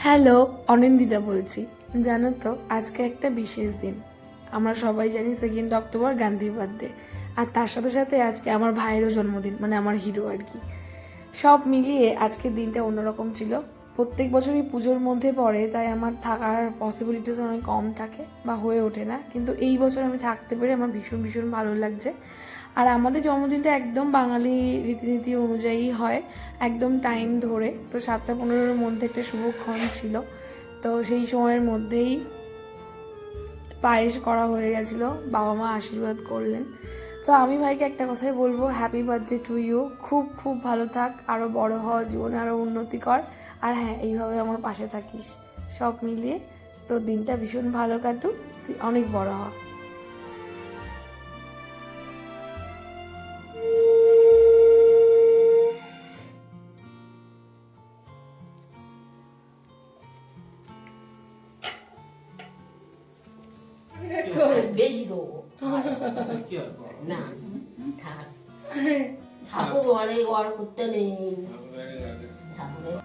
Hello, Anindita বলছি। জানো তো আজকে একটা বিশেষ দিন। আমরা সবাই জানি 2 অক্টোবর গান্ধীর বার্থডে। আর তার সাথে সাথে আজকে আমার ভাইয়েরও জন্মদিন, মানে আমার হিরো আর কি। সব মিলিয়ে আজকের দিনটা অন্যরকম ছিল। প্রত্যেক বছরই পুজোর মধ্যে পড়ে, তাই আমার থাকার পসিবিলিটিস অনেক কম থাকে বা হয়ে ওঠে না, কিন্তু এই বছর আমি থাকতে পেরে আমার ভীষণ ভীষণ ভালো লাগছে। আর আমাদের জন্মদিনটা একদম বাঙালি রীতিনীতি অনুযায়ী হয়, একদম টাইম ধরে। তো 7টা 15-এর মধ্যে একটা শুভক্ষণ ছিল, তো সেই সময়ের মধ্যেই পায়েস করা হয়ে গেছিলো, বাবা মা আশীর্বাদ করলেন। তো আমি ভাইকে একটা কথাই বলবো, হ্যাপি বার্থডে টু ইউ। খুব খুব ভালো থাক, আরও বড় হওয়া, জীবনে আরও উন্নতি কর। আর হ্যাঁ, এইভাবে আমার পাশে থাকিস। সব মিলিয়ে তোর দিনটা ভীষণ ভালো কাটুক, তুই অনেক বড় হ। বেশি দেবো না, থাক ঠাকুর ঘরে ঘর করতে নেই ঠাকুরের